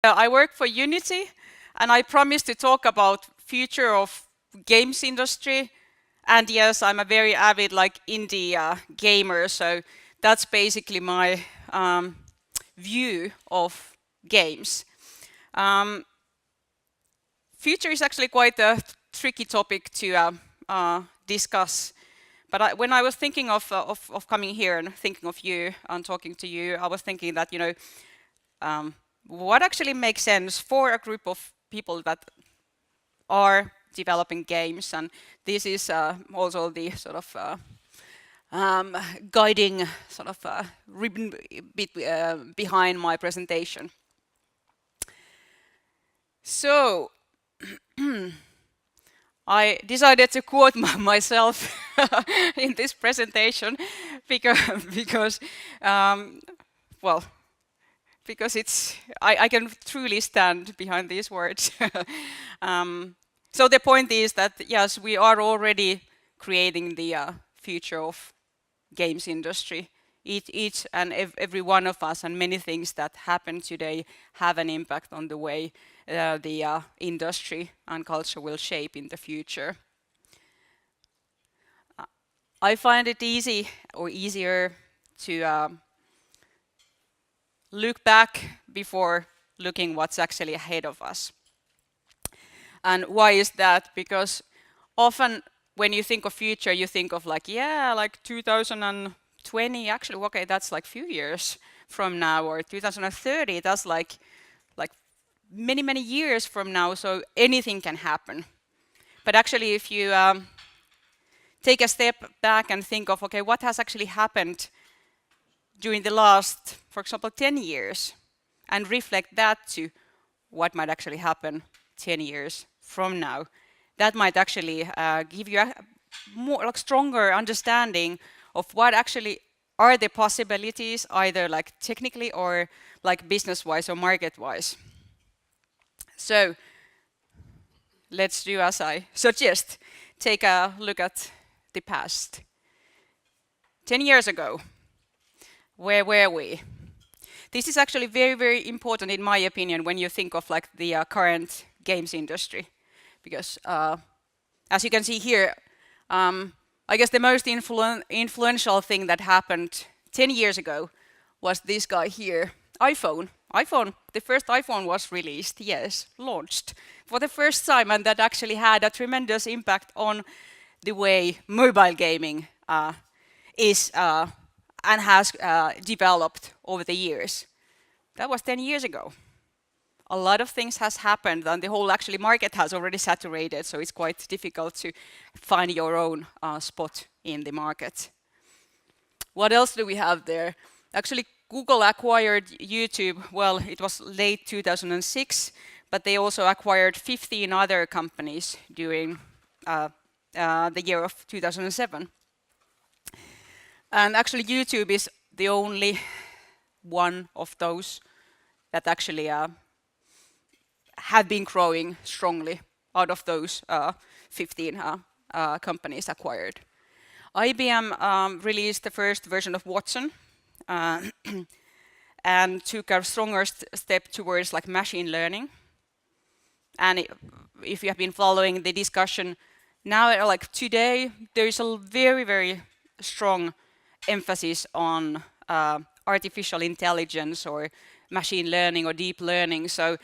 I work for Unity, and I promised to talk about future of games industry. And yes, I'm a very avid indie gamer, so that's basically my view of games. Future is actually quite a tricky topic to discuss. But when I was thinking of coming here and thinking of you and talking to you, I was thinking that what actually makes sense for a group of people that are developing games, and this is also the sort of guiding sort of ribbon bit behind my presentation. So I decided to quote myself in this presentation because it's I can truly stand behind these words. So the point is that yes, we are already creating the future of games industry. Each and every one of us, and many things that happen today have an impact on the way the industry and culture will shape in the future. I find it easy or easier to look back before looking what's actually ahead of us. And why is that? Because often when you think of future, you think of 2020, actually, okay, that's like few years from now, or 2030, that's like many years from now, so anything can happen. But actually, if you take a step back and think of, okay, what has actually happened during the last, for example, 10 years, and reflect that to what might actually happen 10 years from now, that might actually give you a more stronger understanding of what actually are the possibilities, either technically or business-wise or market-wise. So let's do as I suggest, take a look at the past. 10 years ago, where were we? This is actually very important in my opinion when you think of the current games industry, because as you can see here, I guess the most influential thing that happened 10 years ago was this guy here, iPhone. The first iPhone was released, yes, launched for the first time, and that actually had a tremendous impact on the way mobile gaming is and has developed over the years. That was 10 years ago. A lot of things has happened, and the whole actually market has already saturated, so it's quite difficult to find your own spot in the market. What else do we have there? Actually, Google acquired YouTube, well, it was late 2006, but they also acquired 15 other companies during the year of 2007. And actually, YouTube is the only one of those that actually have been growing strongly out of those 15 companies acquired. IBM released the first version of Watson and took a stronger step towards machine learning. And if you have been following the discussion now, today, there is a very strong emphasis on artificial intelligence or machine learning or deep learning. So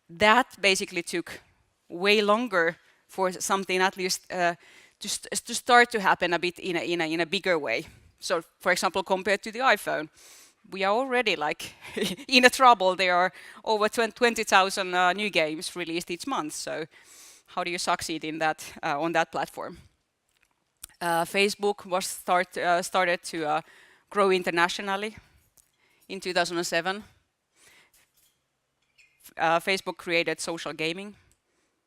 that basically took way longer for something at least to start to happen a bit in a bigger way. So, for example, compared to the iPhone, we are already in a trouble. There are over 20,000 new games released each month. So, how do you succeed in that on that platform? Facebook was started to grow internationally in 2007. Facebook created social gaming.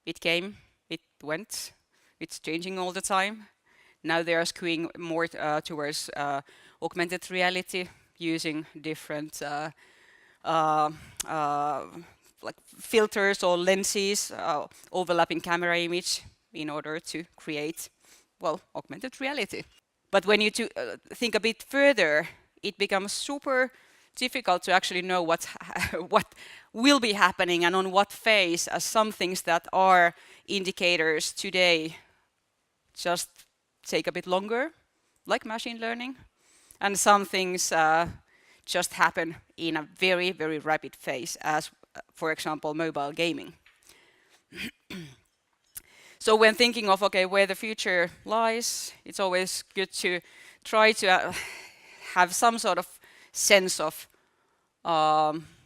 It came, it went, it's changing all the time. Now they are skewing more towards augmented reality, using different filters or lenses, overlapping camera image in order to create, well, augmented reality. But when you think a bit further, it becomes super difficult to actually know what will be happening and on what phase, as some things that are indicators today just take a bit longer, like machine learning, and some things just happen in a very, very rapid phase, as for example, mobile gaming. So when thinking of, okay, where the future lies, it's always good to try to have some sort of sense of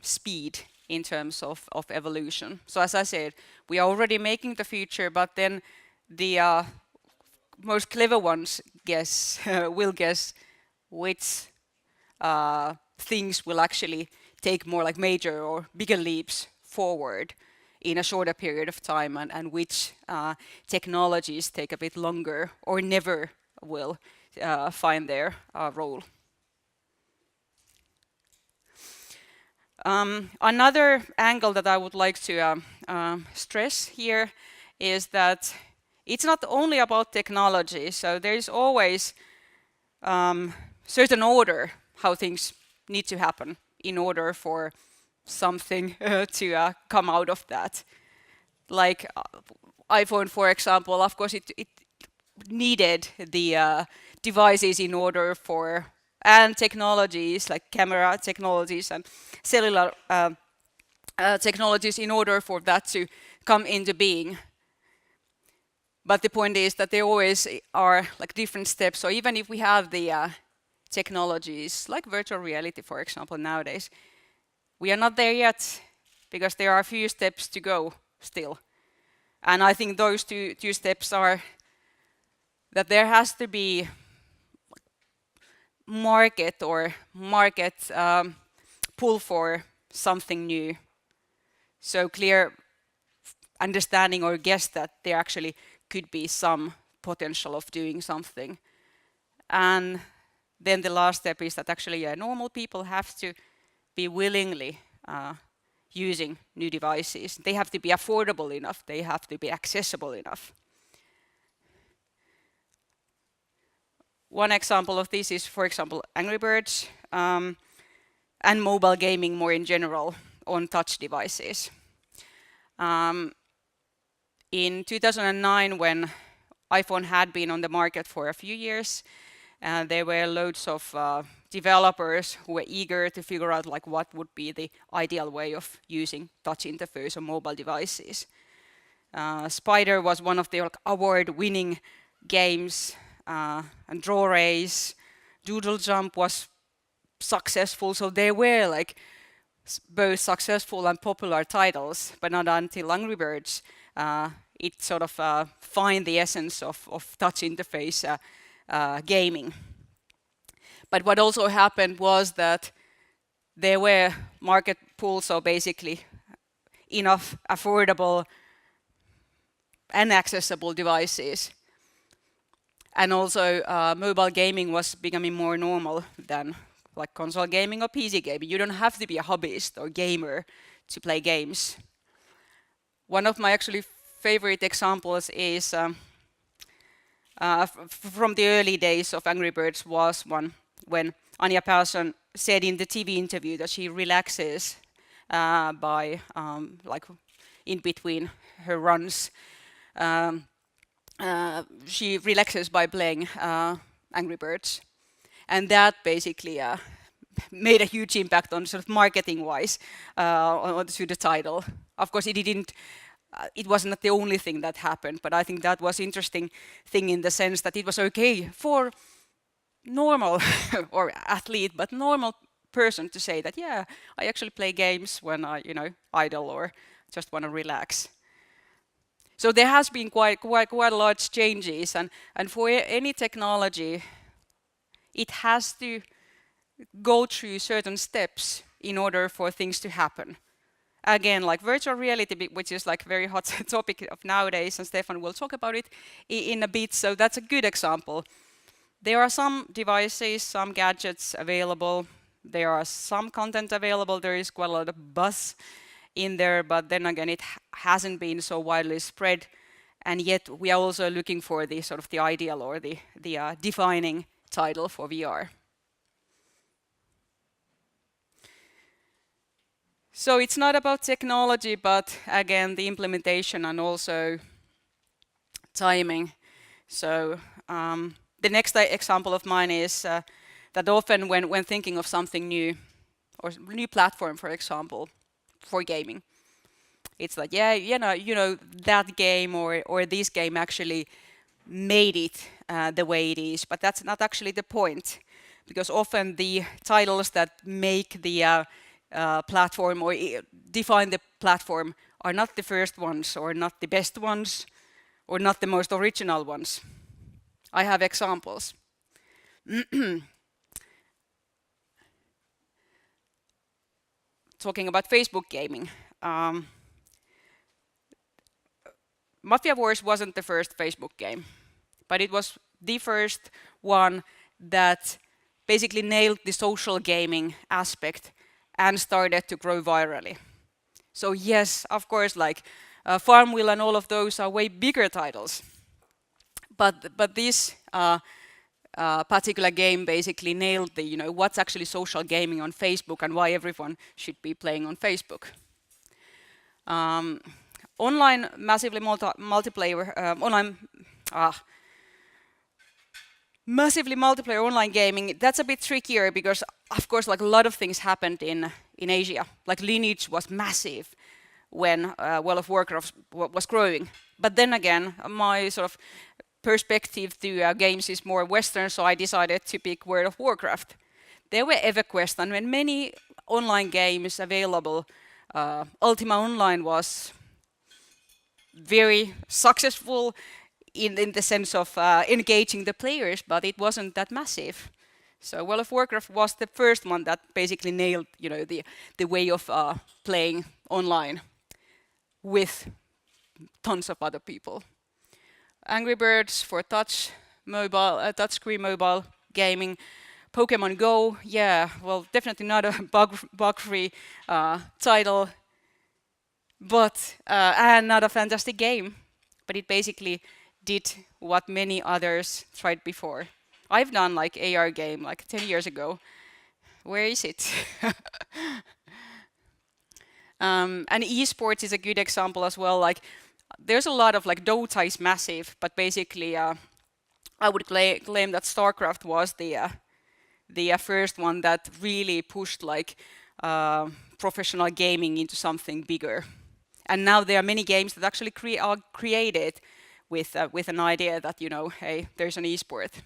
speed in terms of evolution. So as I said, we are already making the future, but then the most clever ones will guess which things will actually take more like major or bigger leaps forward in a shorter period of time, and which technologies take a bit longer or never will find their role. Another angle that I would like to stress here is that it's not only about technology. So there is always certain order how things need to happen in order for something to come out of that. Like iPhone, for example, of course it needed the devices in order for, and technologies like camera technologies and cellular technologies in order for that to come into being. But the point is that there always are like different steps. So even if we have the technologies like virtual reality, for example, nowadays, we are not there yet because there are a few steps to go still. And I think those two steps are that there has to be market pull for something new. So clear understanding or guess that there actually could be some potential of doing something. And then the last step is that actually normal people have to be willingly using new devices. They have to be affordable enough. They have to be accessible enough. One example of this is, for example, Angry Birds and mobile gaming more in general on touch devices. In 2009, when iPhone had been on the market for a few years, there were loads of developers who were eager to figure out like what would be the ideal way of using touch interface on mobile devices. Spider was one of the award-winning games, and Draw Race, Doodle Jump was successful. So there were like both successful and popular titles, but not until Angry Birds it sort of find the essence of touch interface gaming. But what also happened was that there were market pools, so basically enough affordable and accessible devices. And also mobile gaming was becoming more normal than like console gaming or PC gaming. You don't have to be a hobbyist or gamer to play games. One of my actually favorite examples is from the early days of Angry Birds was one when Anja Persson said in the TV interview that she relaxes by like in between her runs. She relaxes by playing Angry Birds, and that basically made a huge impact on sort of marketing-wise to the title. Of course, it didn't. It was not the only thing that happened, but I think that was interesting thing in the sense that it was okay for normal or athlete, but normal person to say that, yeah, I actually play games when I, idle or just want to relax. So there has been quite large changes, and for any technology, it has to go through certain steps in order for things to happen. Again, like virtual reality, which is like very hot topic of nowadays, and Stefan will talk about it in a bit, so that's a good example. There are some devices, some gadgets available, there are some content available, there is quite a lot of buzz in there, but then again, it hasn't been so widely spread, and yet we are also looking for the sort of the ideal or the defining title for VR. So it's not about technology, but again, the implementation and also timing. So the next example of mine is that often when thinking of something new, or new platform, for example, for gaming, it's like, yeah, that game or this game actually made it the way it is, but that's not actually the point, because often the titles that make the platform or define the platform are not the first ones or not the best ones or not the most original ones. I have examples. Talking about Facebook gaming, Mafia Wars wasn't the first Facebook game, but it was the first one that basically nailed the social gaming aspect and started to grow virally. So yes, of course, like Farmville and all of those are way bigger titles, but this particular game basically nailed the what's actually social gaming on Facebook and why everyone should be playing on Facebook. Online massively multiplayer massively multiplayer online gaming, that's a bit trickier because of course like a lot of things happened in Asia. Like Lineage was massive when World of Warcraft was growing. But then again, my sort of perspective to games is more Western, so I decided to pick World of Warcraft. There were EverQuest and many online games available. Ultima Online was very successful in the sense of engaging the players, but it wasn't that massive. So World of Warcraft was the first one that basically nailed, the way of playing online with tons of other people. Angry Birds for touchscreen mobile gaming. Pokemon Go, yeah, well, definitely not a bug-free title, but and not a fantastic game. But it basically did what many others tried before. I've done like AR game like 10 years ago. Where is it? And esports is a good example as well. Like there's a lot of like Dota is massive, but basically I would claim that StarCraft was the first one that really pushed like professional gaming into something bigger. And now there are many games that actually are created with an idea that hey, there's an esport.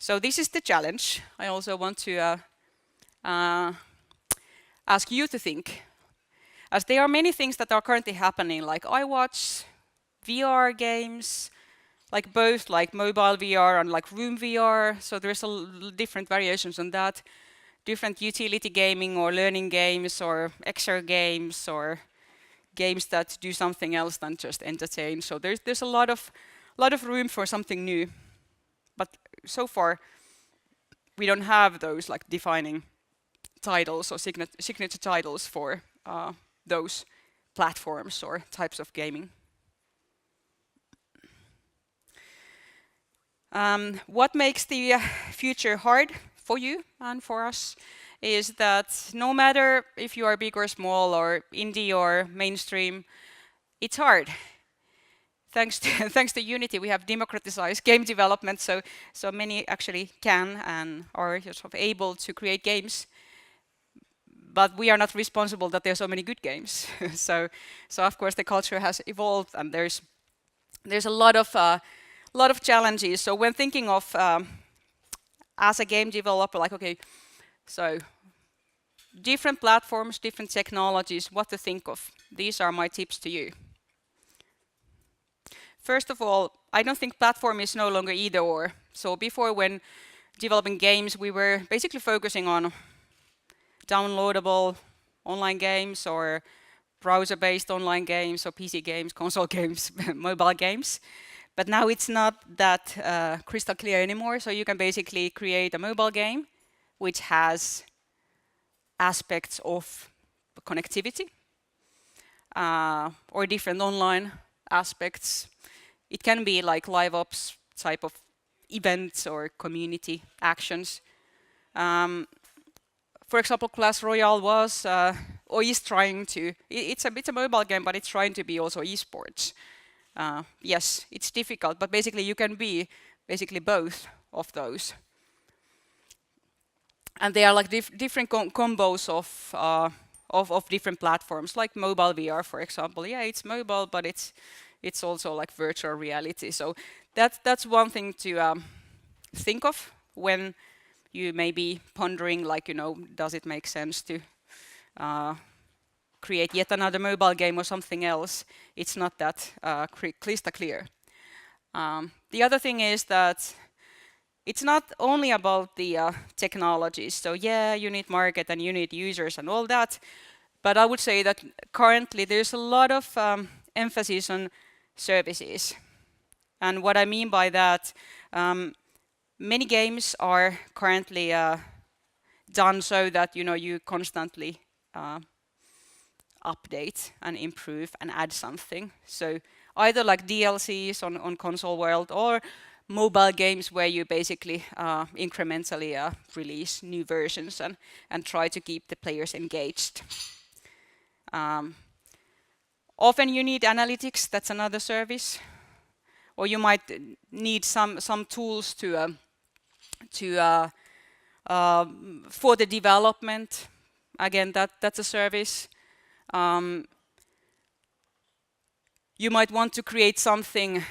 So this is the challenge. I also want to ask you to think, as there are many things that are currently happening, like iWatch, VR games, like both like mobile VR and like room VR. So there's different variations on that, different utility gaming or learning games or XR games or games that do something else than just entertain. So there's a lot of room for something new. But so far, we don't have those like defining titles or signature titles for those platforms or types of gaming. What makes the future hard for you and for us is that no matter if you are big or small or indie or mainstream, it's hard. Thanks to Unity, we have democratized game development, so many actually can and are sort of able to create games. But we are not responsible that there are so many good games. so of course the culture has evolved, and there's a lot of challenges. So when thinking of as a game developer, like okay, so different platforms, different technologies, what to think of. These are my tips to you. First of all, I don't think platform is no longer either or. So before, when developing games, we were basically focusing on downloadable online games or browser-based online games or PC games, console games, mobile games. But now it's not that crystal clear anymore. So you can basically create a mobile game which has aspects of connectivity or different online aspects. It can be like live ops type of events or community actions. For example, Clash Royale was or is trying to. It's a mobile game, but it's trying to be also esports. Yes, it's difficult, but basically you can be basically both of those. And they are like different combos of different platforms, like mobile VR, for example. Yeah, it's mobile, but it's also like virtual reality. So that's one thing to think of when you may be pondering, like, does it make sense to create yet another mobile game or something else? It's not that crystal clear. The other thing is that it's not only about the technologies. So yeah, you need market and you need users and all that. But I would say that currently there's a lot of emphasis on services. And what I mean by that, many games are currently done so that you constantly update and improve and add something. So either like DLCs on console world or mobile games where you basically incrementally release new versions and try to keep the players engaged. Often you need analytics, that's another service. Or you might need some tools for the development. Again, that's a service. You might want to create something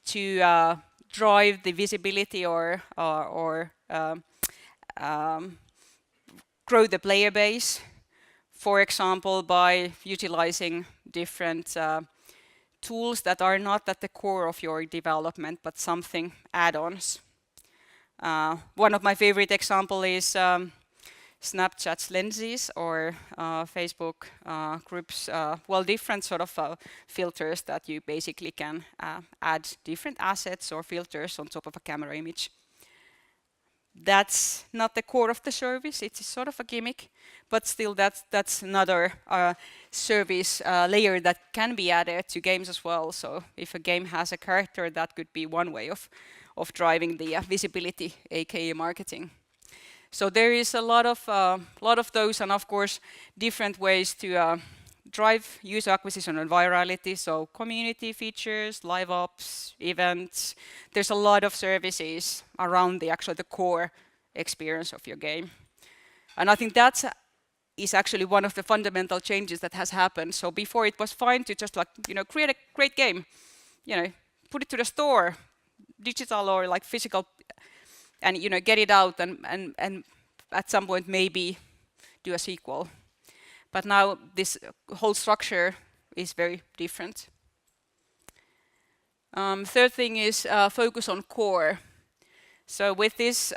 to drive the visibility or grow the player base. For example, by utilizing different tools that are not at the core of your development, but something add-ons. One of my favorite example is Snapchat's lenses or Facebook groups, different sort of filters that you basically can add different assets or filters on top of a camera image. That's not the core of the service, it's sort of a gimmick, but still that's another service layer that can be added to games as well. So if a game has a character, that could be one way of driving the visibility, aka marketing. So there is a lot of those, and of course different ways to drive user acquisition and virality. So community features, live ops, events. There's a lot of services around the core experience of your game, and I think that is actually one of the fundamental changes that has happened. So before it was fine to just create a great game, put it to the store, digital or like physical, and get it out and at some point maybe do a sequel. But now this whole structure is very different. Third thing is focus on core. So with this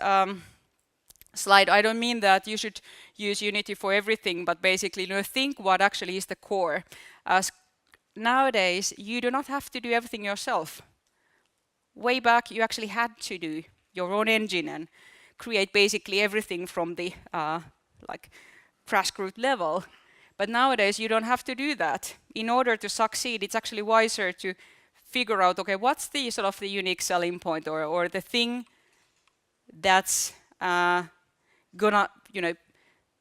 slide, I don't mean that you should use Unity for everything, but basically think what actually is the core. As nowadays, you do not have to do everything yourself. Way back, you actually had to do your own engine and create basically everything from the grassroots level. But nowadays, you don't have to do that. In order to succeed, it's actually wiser to figure out, okay, what's the sort of the unique selling point or the thing that's gonna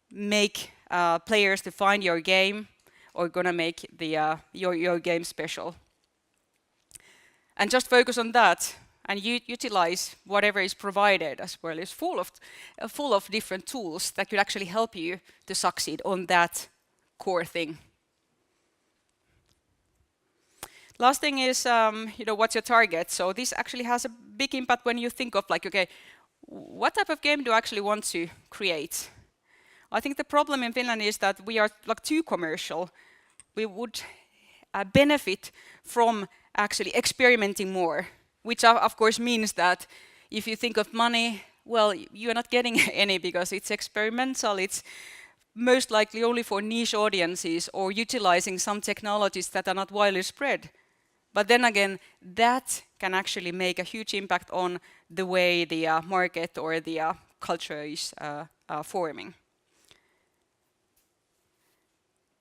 make players to find your game or gonna make the your game special. And just focus on that and utilize whatever is provided as well. It's full of different tools that could actually help you to succeed on that core thing. Last thing is, what's your target? So this actually has a big impact when you think of okay, what type of game do I actually want to create? I think the problem in Finland is that we are too commercial. We would benefit from actually experimenting more, which of course means that if you think of money, well, you're not getting any because it's experimental. It's most likely only for niche audiences or utilizing some technologies that are not widely spread. But then again, that can actually make a huge impact on the way the market or the culture is forming.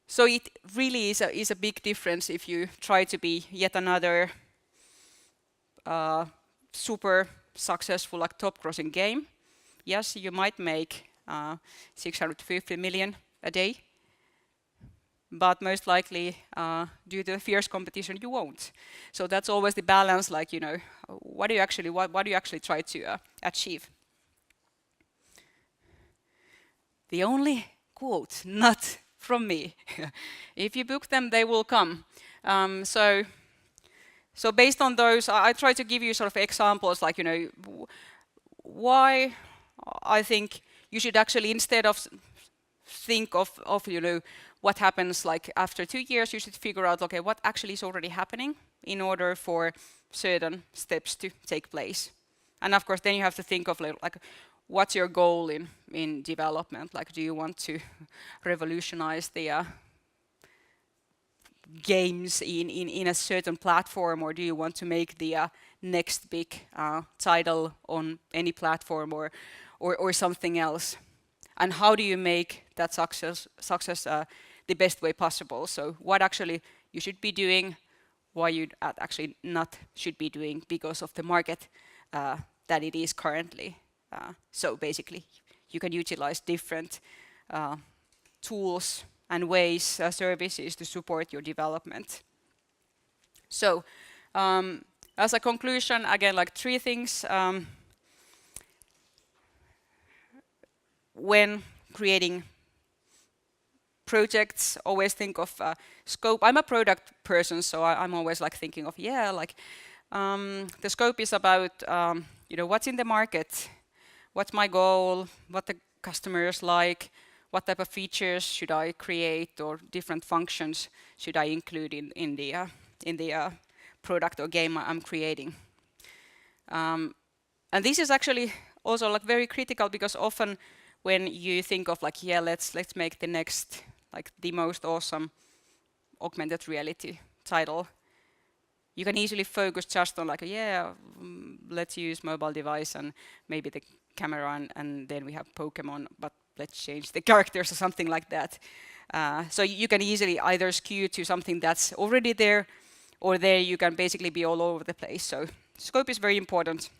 So it really is a big difference if you try to be yet another super successful top-grossing game. Yes, you might make 650 million a day. But most likely, due to the fierce competition, you won't. So that's always the balance, like, what do you actually try to achieve? The only quote, not from me. If you book them, they will come. So based on those, I try to give you sort of examples, like, why I think you should actually, instead of think of what happens like after 2 years, you should figure out, okay, what actually is already happening in order for certain steps to take place. And of course, then you have to think of like what's your goal in development? Like, do you want to revolutionize the games in a certain platform, or do you want to make the next big title on any platform or something else? And how do you make that success the best way possible? So what actually you should be doing, why you actually not should be doing because of the market that it is currently. So basically, you can utilize different tools and ways, services to support your development. So as a conclusion, again, like 3 things. When creating projects, always think of scope. I'm a product person, so I'm always like thinking of, the scope is about, what's in the market, what's my goal, what the customers like, what type of features should I create, or different functions should I include in the product or game I'm creating. And this is actually also like very critical, because often when you think of like, let's make the next, like the most awesome augmented reality title, you can easily focus just on like, let's use mobile device and maybe the camera, and then we have Pokemon, but let's change the characters or something like that. So you can easily either skew to something that's already there, or there you can basically be all over the place. So scope is very important.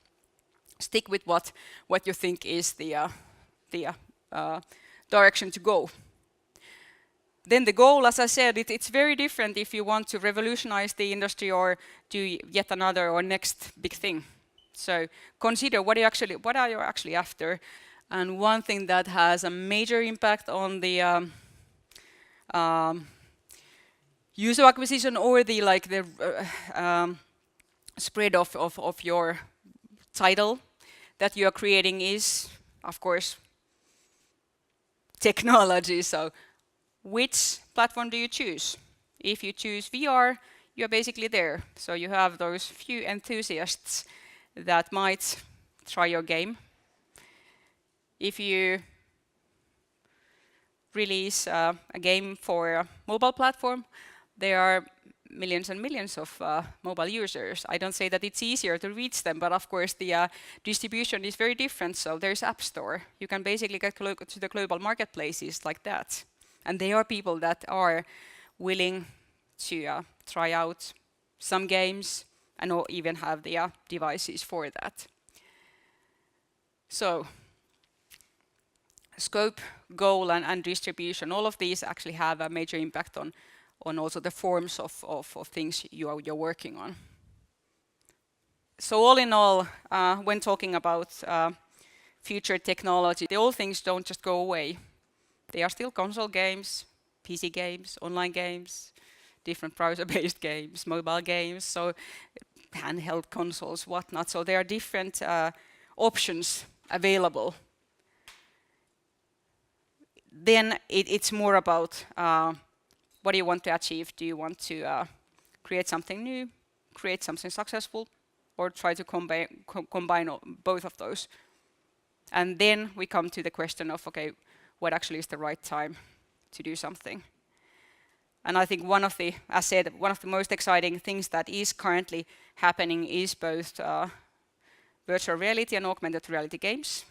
Stick with what you think is the direction to go. Then the goal, as I said, it's very different if you want to revolutionize the industry or do yet another or next big thing. So consider what are you actually after. And one thing that has a major impact on the user acquisition or the spread of your title that you are creating is, of course, technology. So which platform do you choose? If you choose VR, you're basically there. So you have those few enthusiasts that might try your game. If you release a game for a mobile platform, there are millions and millions of mobile users. I don't say that it's easier to reach them, but of course the distribution is very different. So there's App Store. You can basically get to the global marketplaces like that. And there are people that are willing to try out some games and even have the devices for that. So scope, goal, and distribution, all of these actually have a major impact on also the forms of things you're working on. So all in all, when talking about future technology, the old things don't just go away. They are still console games, PC games, online games, different browser-based games, mobile games, so handheld consoles, whatnot. So there are different options available. Then it's more about what do you want to achieve? Do you want to create something new, create something successful, or try to combine both of those? And then we come to the question of, okay, what actually is the right time to do something? And I think one of the most exciting things that is currently happening is both virtual reality and augmented reality games.